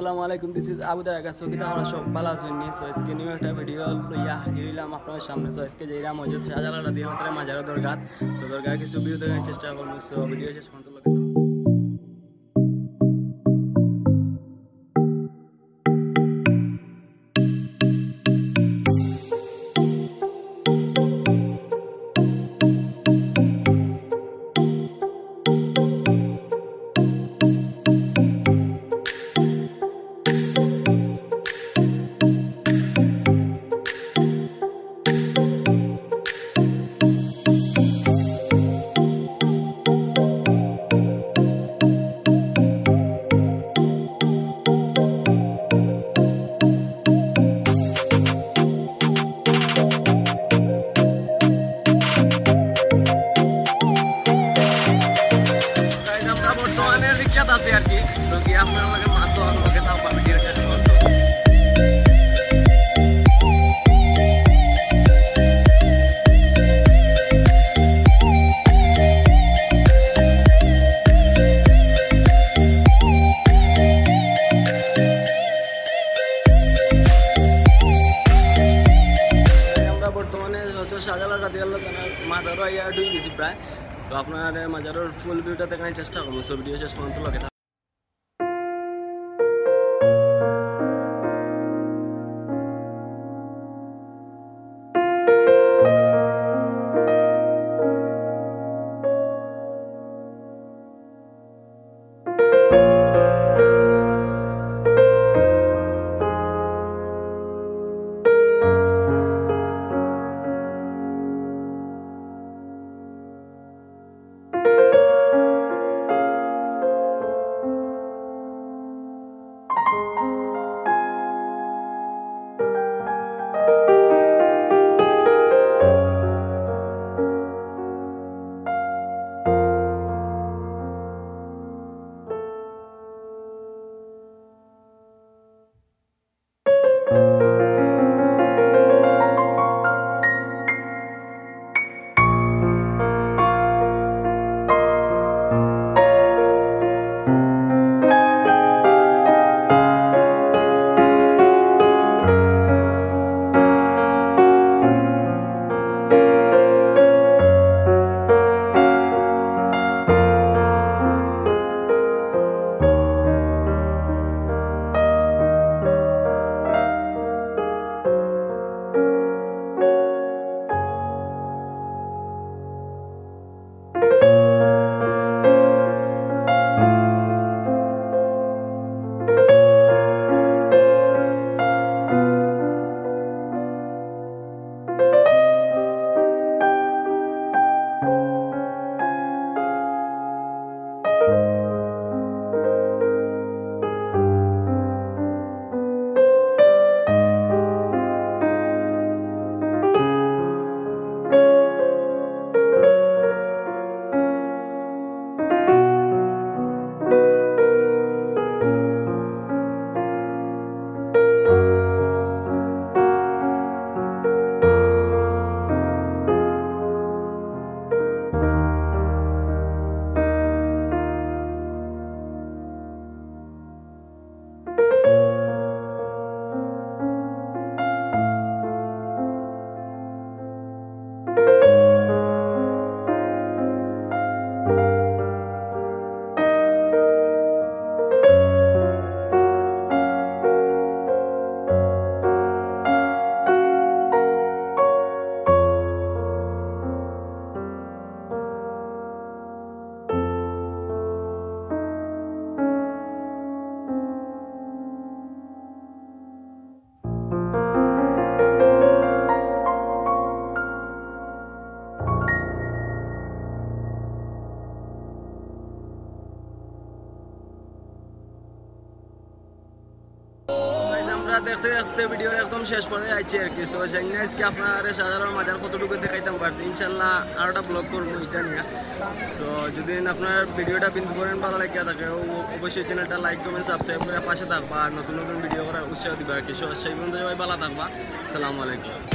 আসসালামু আলাইকুম, this is Abu দায়গা। So কিতা আমরা সব ভালো আছেন নি? সো আজকে নিউ একটা ভিডিও লইয়া হাজির হইলাম আপনাদের সামনে। সো আজকে যাইলাম হযরত শাহজালাল রাদিয়াল্লাহু তাআলা মাজার দরগাহ। সো দরগাহ কিছু ভিডিও দেখার চেষ্টা করব। সো ভিডিও শেষ পর্যন্ত লক্ষ্য করুন। আছে আর কি, তো কি আপনার আমাকে মাত্র আমাকে তাও ভিডিও শেষ করতো। আমরা বর্তমানে হয়তো শাহজালাল রাদিয়াল্লাহু তাআলার মাজারও আইয়া ঢুকে গেছি প্রায়। তো আপনার মাজারের ফুল ভিউটা দেখানোর চেষ্টা করবো। সো ভিডিও শেষ পর্যন্ত লক্ষ্য থাকুন। দেখতে দেখতে ভিডিও একদম শেষ পর্যায়ে আইছে আর কি। সো জানি না আজকে আপনার শাহজালাল মাজার কতটুকু দেখাইতাম পারছি। ইনশাল্লাহ আরোটা ব্লগ করবো এটা নিয়ে। সো যদি আপনার ভিডিওটা বিন্দু করেন ভালো লাগিয়া থাকে, অবশ্যই চ্যানেলটা লাইক কমেন্ট সাবস্ক্রাইব করে পাশে থাকবা আর নতুন নতুন ভিডিও করার উৎসাহ দিবা আর কি। সো সেই পর্যন্ত সবাই ভালো থাকবা। আসসালামু আলাইকুম।